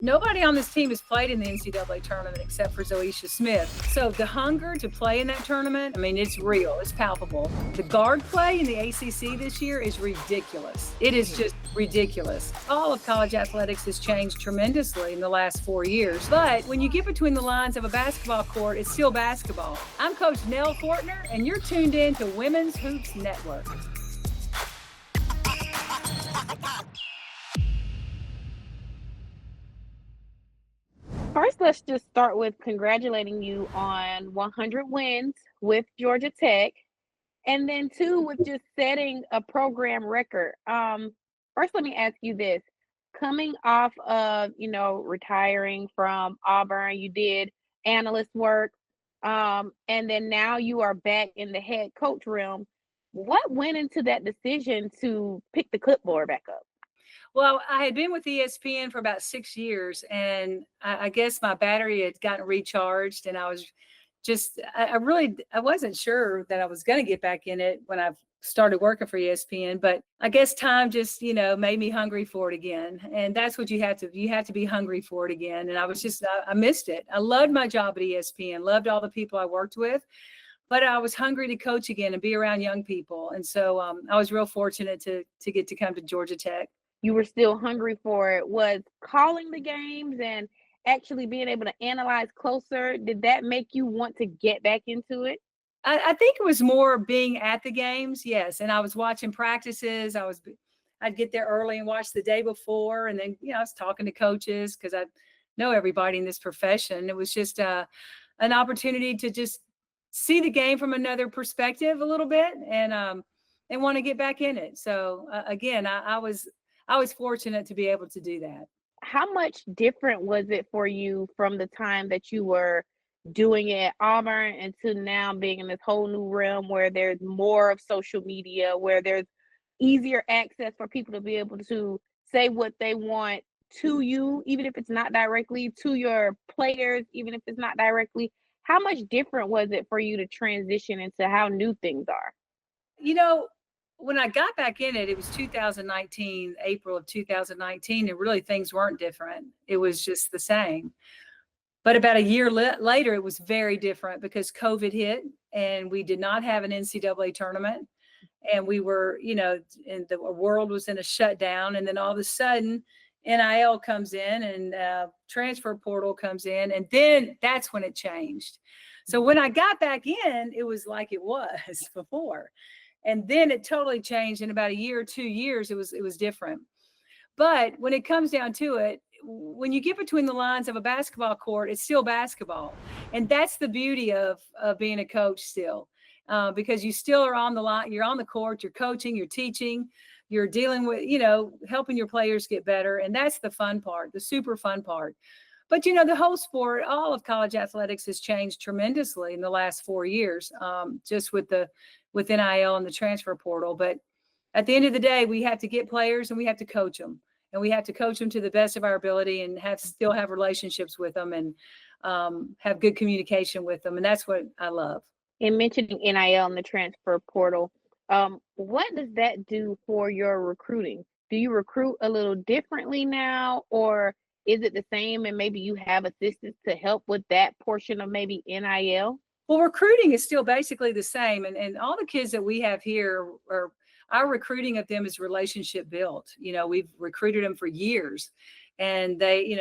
Nobody on this team has played in the NCAA tournament except for Zoisha Smith. So the hunger to play in that tournament, I mean, it's real, it's palpable. The guard play in the ACC this year is ridiculous. It is just ridiculous. All of college athletics has changed tremendously in the last 4 years. But when you get between the lines of a basketball court, it's still basketball. I'm Coach Nell Fortner, and you're tuned in to Women's Hoops Network. First, let's just start with congratulating you on 100 wins with Georgia Tech, and then two, with just setting a program record. First, let me ask you this: coming off of retiring from Auburn, you did analyst work, and then now you are back in the head coach realm. What went into that decision to pick the clipboard back up? Well, I had been with ESPN for about 6 years, and I guess my battery had gotten recharged, and I was just I wasn't sure that I was gonna get back in it when I started working for ESPN, but I guess time just, made me hungry for it again, and that's what you have to be hungry for it again, and I missed it. I loved my job at ESPN, loved all the people I worked with, but I was hungry to coach again and be around young people, and so, I was real fortunate to get to come to Georgia Tech. You were still hungry for it. Was calling the games and actually being able to analyze closer, did that make you want to get back into it? I think it was more being at the games, yes, and I was watching practices. I'd get there early and watch the day before, and then I was talking to coaches because I know everybody in this profession. It was just an opportunity to just see the game from another perspective a little bit, and want to get back in it. So again, I was fortunate to be able to do that. How much different was it for you from the time that you were doing it at Auburn and to now being in this whole new realm where there's more of social media, where there's easier access for people to be able to say what they want to you, even if it's not directly to your players, even if it's not directly? How much different was it for you to transition into how new things are? You know, when I got back in it, it was 2019, April of 2019, and really things weren't different. It was just the same. But about a year later, it was very different because COVID hit and we did not have an NCAA tournament. And we were, and the world was in a shutdown. And then all of a sudden, NIL comes in and transfer portal comes in. And then that's when it changed. So when I got back in, it was like it was before. And then it totally changed in about a year or 2 years. It was different. But when it comes down to it, when you get between the lines of a basketball court, it's still basketball, and that's the beauty of being a coach still, because you still are on the line. You're on the court. You're coaching. You're teaching. You're dealing with helping your players get better, and that's the fun part, the super fun part. But the whole sport, all of college athletics has changed tremendously in the last 4 years, just with NIL and the transfer portal. But at the end of the day, we have to get players and we have to coach them, and we have to coach them to the best of our ability and still have relationships with them, and have good communication with them. And that's what I love. In mentioning NIL and the transfer portal, what does that do for your recruiting? Do you recruit a little differently now, or is it the same and maybe you have assistants to help with that portion of maybe NIL? Well, recruiting is still basically the same. And all the kids that we have here are our recruiting of them is relationship built. We've recruited them for years. And they,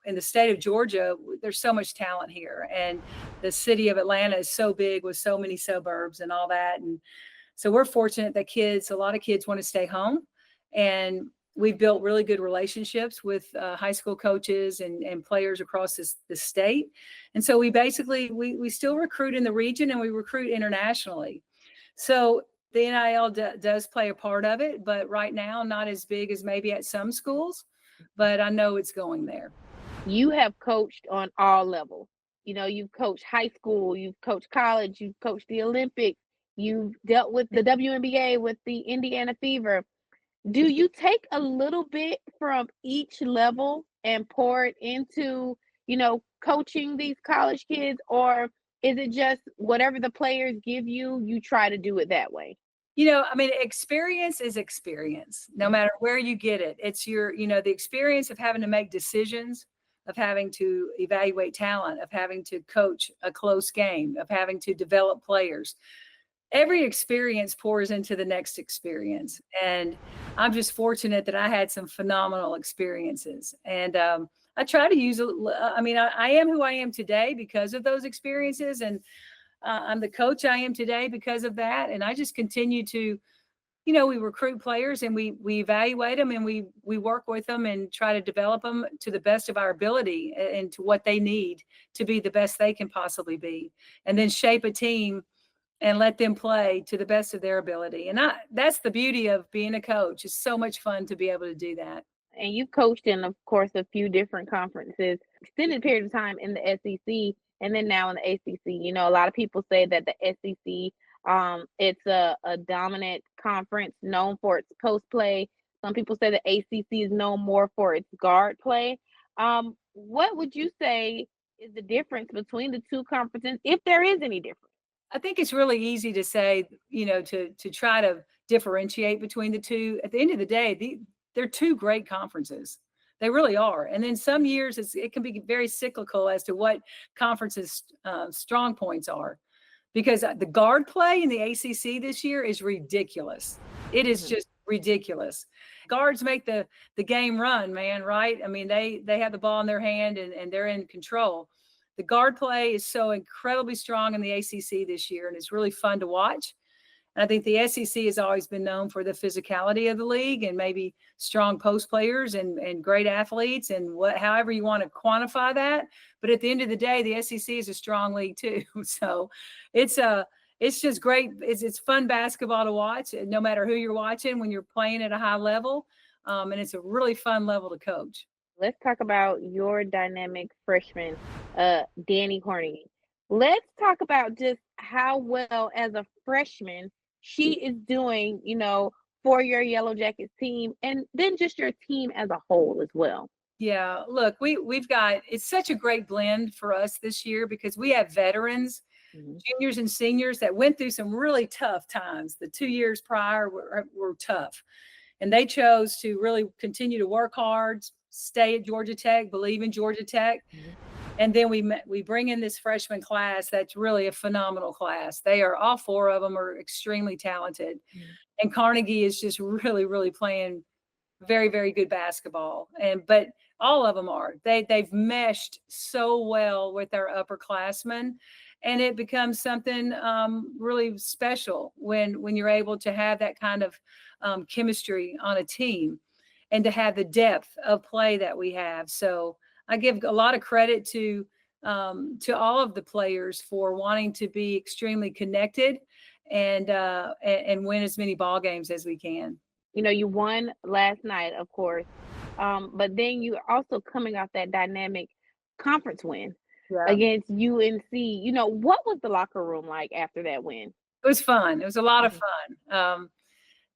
in the state of Georgia, there's so much talent here. And the city of Atlanta is so big with so many suburbs and all that. And so we're fortunate that a lot of kids want to stay home. And we've built really good relationships with high school coaches and players across the state. And so we still recruit in the region and we recruit internationally. So the NIL does play a part of it, but right now not as big as maybe at some schools, but I know it's going there. You have coached on all levels. You've coached high school, you've coached college, you've coached the Olympics, you've dealt with the WNBA, with the Indiana Fever. Do you take a little bit from each level and pour it into, coaching these college kids, or is it just whatever the players give you, you try to do it that way? Experience is experience, no matter where you get it. It's the experience of having to make decisions of having to evaluate talent, of having to coach a close game, of having to develop players. Every experience pours into the next experience. And I'm just fortunate that I had some phenomenal experiences. And I try to use, I mean, I am who I am today because of those experiences. And I'm the coach I am today because of that. And I just continue to, we recruit players and we evaluate them and we work with them and try to develop them to the best of our ability and to what they need to be the best they can possibly be, and then shape a team and let them play to the best of their ability. And that's the beauty of being a coach. It's so much fun to be able to do that. And you've coached in, of course, a few different conferences, extended period of time in the SEC, and then now in the ACC. You know, a lot of people say that the SEC, it's a dominant conference known for its post play. Some people say the ACC is known more for its guard play. What would you say is the difference between the two conferences, if there is any difference? I think it's really easy to say, to try to differentiate between the two. At the end of the day, they're two great conferences. They really are. And then some years it can be very cyclical as to what conferences' strong points are, because the guard play in the ACC this year is ridiculous. It is just ridiculous. Guards make the game run, man, right? I mean, they have the ball in their hand and they're in control. The guard play is so incredibly strong in the ACC this year, and it's really fun to watch. And I think the SEC has always been known for the physicality of the league and maybe strong post players and great athletes and however you want to quantify that. But at the end of the day, the SEC is a strong league too. So it's just great. It's fun basketball to watch, no matter who you're watching when you're playing at a high level. And it's a really fun level to coach. Let's talk about your dynamic freshman, Danny Carnegie. Let's talk about just how well as a freshman she is doing, for your Yellow Jackets team, and then just your team as a whole as well. Yeah, look, we've got, it's such a great blend for us this year because we have veterans, juniors and seniors that went through some really tough times. The 2 years prior were tough, and they chose to really continue to work hard, stay at Georgia Tech, believe in Georgia Tech. And then we bring in this freshman class that's really a phenomenal class. They are, all four of them are extremely talented. And Carnegie is just really, really playing very, very good basketball. But all of them are. They've meshed so well with our upperclassmen, and it becomes something really special when you're able to have that kind of chemistry on a team, and to have the depth of play that we have. So I give a lot of credit to all of the players for wanting to be extremely connected and win as many ball games as we can. You won last night, of course, but then you also coming off that dynamic conference win against UNC. What was the locker room like after that win? It was fun. It was a lot of fun.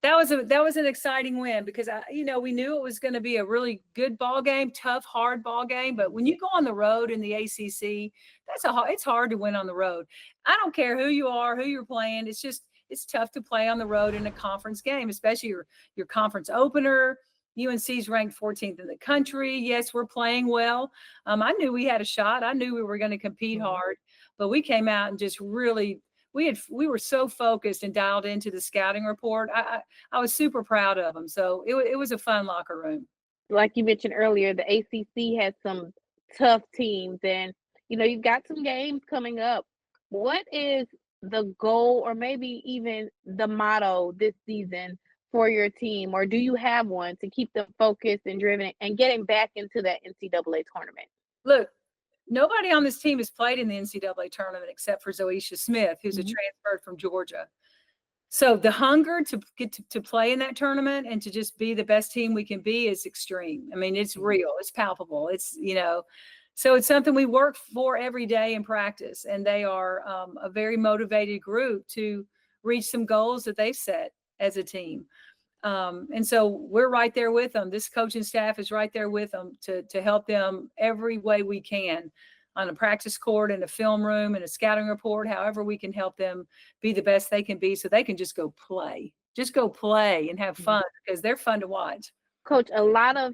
That was an exciting win because we knew it was going to be a really good ball game, tough, hard ball game. But when you go on the road in the ACC, it's hard to win on the road. I don't care who you are, who you're playing. It's tough to play on the road in a conference game, especially your conference opener. UNC's ranked 14th in the country. Yes, we're playing well. I knew we had a shot. I knew we were going to compete hard, but we came out and just really. We were so focused and dialed into the scouting report. I was super proud of them. So it was a fun locker room. Like you mentioned earlier, the ACC has some tough teams, and you've got some games coming up. What is the goal, or maybe even the motto this season for your team, or do you have one to keep them focused and driven and getting back into that NCAA tournament? Look. Nobody on this team has played in the NCAA tournament except for Zoisha Smith, who's a transfer from Georgia. So the hunger to get to play in that tournament and to just be the best team we can be is extreme. I mean, it's real. It's palpable. It's, so it's something we work for every day in practice. And they are a very motivated group to reach some goals that they've set as a team. And so we're right there with them. This coaching staff is right there with them to help them every way we can, on a practice court, in a film room, in a scouting report, however we can help them be the best they can be so they can just go play and have fun, because they're fun to watch. Coach, a lot of,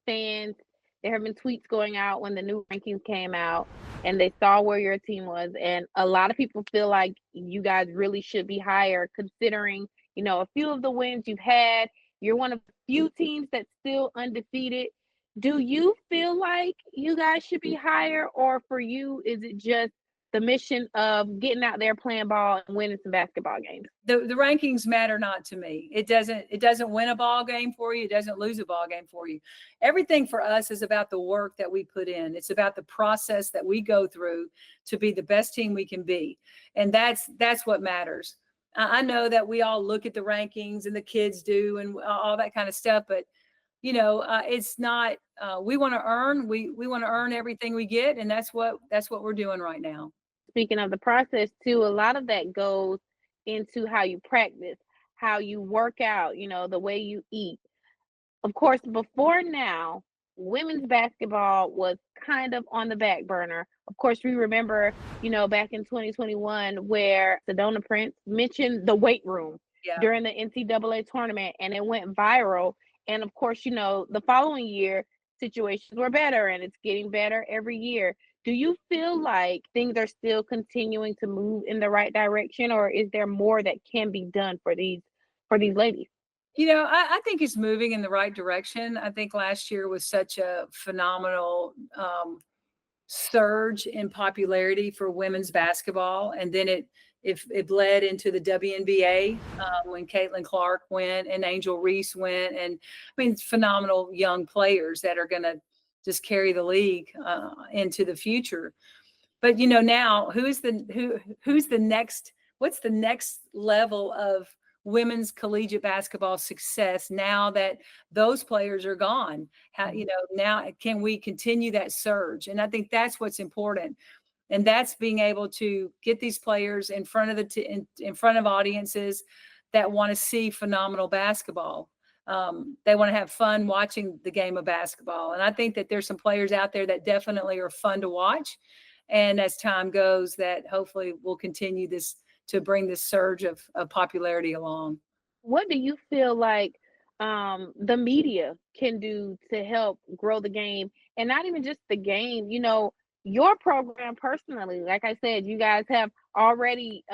fans there have been tweets going out when the new rankings came out and they saw where your team was. And a lot of people feel like you guys really should be higher considering, a few of the wins you've had. You're one of the few teams that's still undefeated. Do you feel like you guys should be higher, or for you, is it just the mission of getting out there playing ball and winning some basketball games? The rankings matter not to me. It doesn't win a ball game for you. It doesn't lose a ball game for you. Everything for us is about the work that we put in. It's about the process that we go through to be the best team we can be. And that's what matters. I know that we all look at the rankings and the kids do and all that kind of stuff, but it's not, we want to earn, we want to earn everything we get. And that's what we're doing right now. Speaking of the process too, a lot of that goes into how you practice, how you work out, the way you eat. Of course, before now, women's basketball was kind of on the back burner. Of course, we remember, back in 2021 where Sedona Prince mentioned the weight room Yeah. during the NCAA tournament and it went viral. And of course, the following year, situations were better and it's getting better every year. Do you feel like things are still continuing to move in the right direction, or is there more that can be done for these ladies? I think it's moving in the right direction. I think last year was such a phenomenal surge in popularity for women's basketball, and then it bled into the WNBA when Caitlin Clark went and Angel Reese went, and I mean, it's phenomenal young players that are going to just carry the league into the future. But now who's the next? What's the next level of women's collegiate basketball success now that those players are gone? How now can we continue that surge? And I think that's what's important, and that's being able to get these players in front of in front of audiences that want to see phenomenal basketball. They want to have fun watching the game of basketball, and I think that there's some players out there that definitely are fun to watch. And as time goes, that hopefully will continue to bring this surge of popularity along. What do you feel like the media can do to help grow the game, and not even just the game? Your program personally, like I said, you guys have already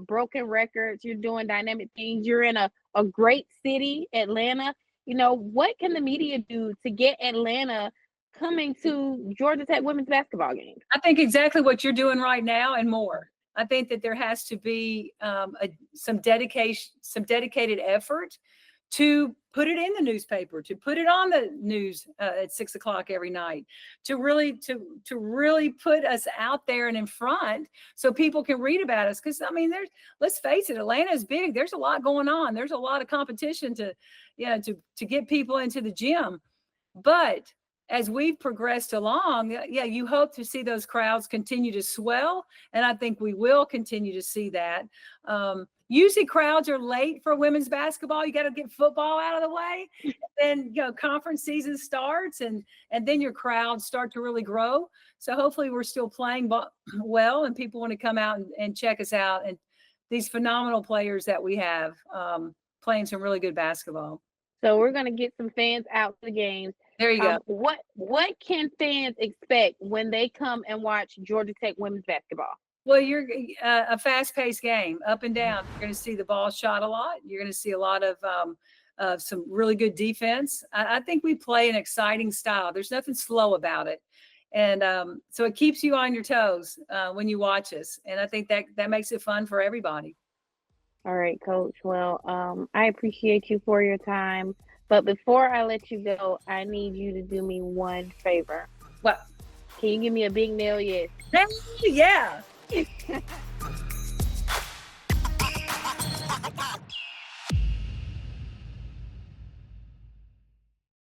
broken records. You're doing dynamic things. You're in a great city, Atlanta. What can the media do to get Atlanta coming to Georgia Tech women's basketball games? I think exactly what you're doing right now and more. I think that there has to be some dedicated effort to put it in the newspaper, to put it on the news at 6 o'clock every night, to really put us out there and in front so people can read about us. Because I mean, let's face it, Atlanta is big. There's a lot going on. There's a lot of competition to get people into the gym. But as we've progressed along, you hope to see those crowds continue to swell, and I think we will continue to see that. Usually crowds are late for women's basketball. You got to get football out of the way. Then conference season starts, and then your crowds start to really grow. So hopefully we're still playing well, and people want to come out and check us out. And these phenomenal players that we have playing some really good basketball. So we're going to get some fans out to the games. There you go. What can fans expect when they come and watch Georgia Tech women's basketball? Well, you're a fast-paced game, up and down. You're going to see the ball shot a lot. You're going to see a lot of some really good defense. I think we play an exciting style. There's nothing slow about it, and so it keeps you on your toes when you watch us. And I think that makes it fun for everybody. All right, Coach. Well, I appreciate you for your time. But before I let you go, I need you to do me one favor. What? Can you give me a big Nell yes? Yeah.